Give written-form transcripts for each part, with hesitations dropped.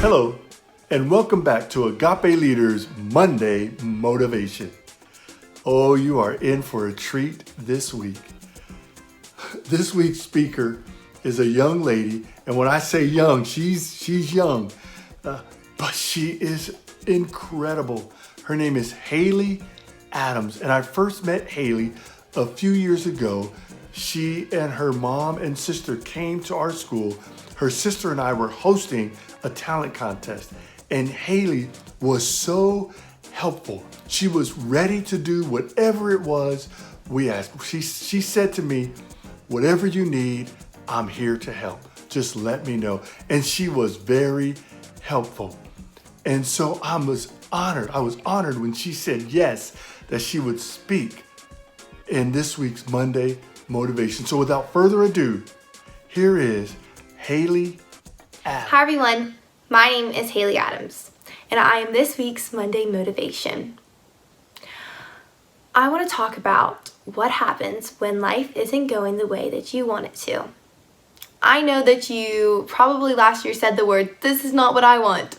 Hello, and welcome back to Agape Leaders Monday Motivation. Oh, you are in for a treat this week. This week's speaker is a young lady, and when I say young, she's young, but she is incredible. Her name is Hailey Adams, and I first met Hailey a few years ago. She and her mom and sister came to our school. Her sister and I were hosting a talent contest, and Hailey was so helpful. She was ready to do whatever it was we asked. She said to me, "Whatever you need, I'm here to help. Just let me know." And she was very helpful. And so I was honored when she said yes, that she would speak in this week's Monday Motivation. So without further ado, here is Hailey Adams. Hi everyone, my name is Hailey Adams, and I am this week's Monday Motivation. I want to talk about what happens when life isn't going the way that you want it to. I know that you probably last year said the word, "This is not what I want."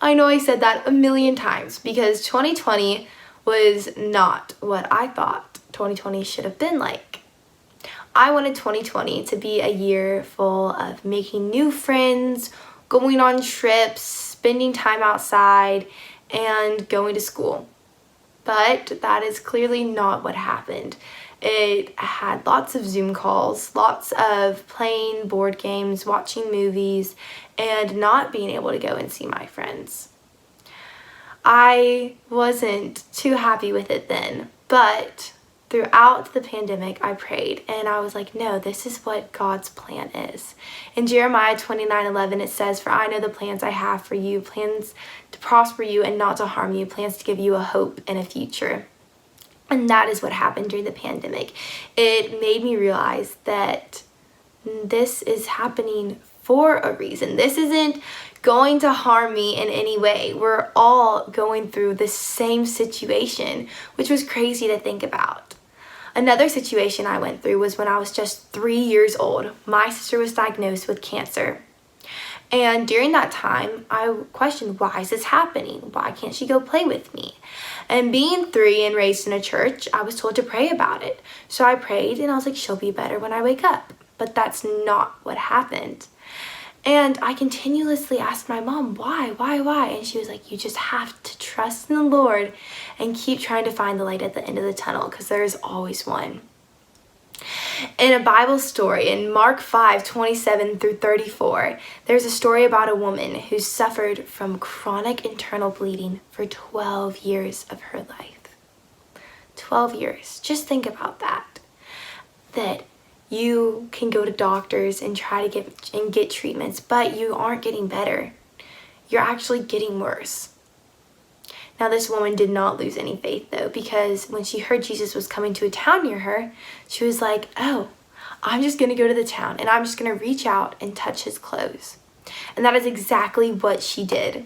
I know I said that a million times because 2020 was not what I thought 2020 should have been like. I wanted 2020 to be a year full of making new friends, going on trips, spending time outside, and going to school. But that is clearly not what happened. It had lots of Zoom calls, lots of playing board games, watching movies, and not being able to go and see my friends. I wasn't too happy with it then, but throughout the pandemic, I prayed and I was like, no, this is what God's plan is. In Jeremiah 29:11, it says, "For I know the plans I have for you, plans to prosper you and not to harm you, plans to give you a hope and a future." And that is what happened during the pandemic. It made me realize that this is happening for a reason. This isn't going to harm me in any way. We're all going through the same situation, which was crazy to think about. Another situation I went through was when I was just 3 years old. My sister was diagnosed with cancer. And during that time, I questioned, why is this happening? Why can't she go play with me? And being 3 and raised in a church, I was told to pray about it. So I prayed and I was like, she'll be better when I wake up. But that's not what happened. And I continuously asked my mom, why? And she was like, you just have to trust in the Lord and keep trying to find the light at the end of the tunnel, because there is always one. In a Bible story, in Mark 5:27-34, there's a story about a woman who suffered from chronic internal bleeding for 12 years of her life. 12 years. Just think about that. That you can go to doctors and try to get treatments, but you aren't getting better. You're actually getting worse. Now, this woman did not lose any faith, though, because when she heard Jesus was coming to a town near her, she was like, oh, I'm just going to go to the town and I'm just going to reach out and touch his clothes. And that is exactly what she did.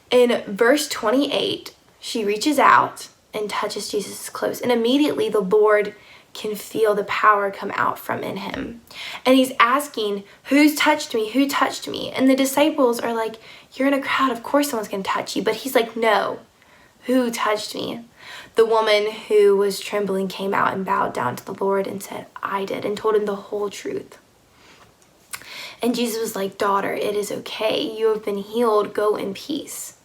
In verse 28, she reaches out and touches Jesus' clothes, and immediately the Lord can feel the power come out from in him. And he's asking, who's touched me? Who touched me? And the disciples are like, you're in a crowd, of course someone's going to touch you. But he's like, no, who touched me? The woman who was trembling came out and bowed down to the Lord and said, I did, and told him the whole truth. And Jesus was like, daughter, it is okay. You have been healed. Go in peace.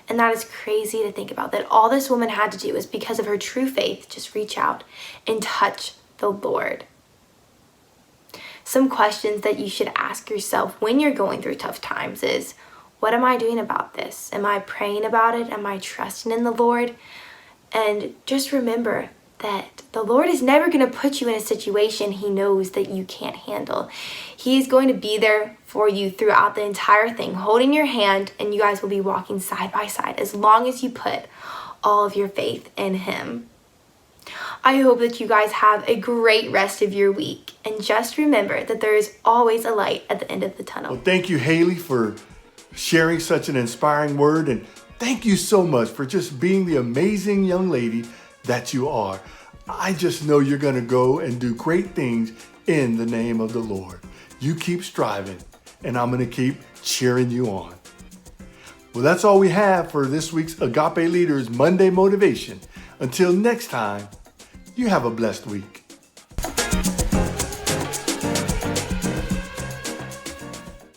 And that is crazy to think about, that all this woman had to do was, because of her true faith, just reach out and touch the Lord. Some questions that you should ask yourself when you're going through tough times is, what am I doing about this? Am I praying about it? Am I trusting in the Lord? And just remember that the Lord is never going to put you in a situation he knows that you can't handle. He is going to be there for you throughout the entire thing, holding your hand, and you guys will be walking side by side as long as you put all of your faith in him. I hope that you guys have a great rest of your week, and just remember that there is always a light at the end of the tunnel. Well, thank you, Hailey, for sharing such an inspiring word, and thank you so much for just being the amazing young lady that you are. I just know you're going to go and do great things in the name of the Lord. You keep striving, and I'm going to keep cheering you on. Well, that's all we have for this week's Agape Leaders Monday Motivation. Until next time, you have a blessed week.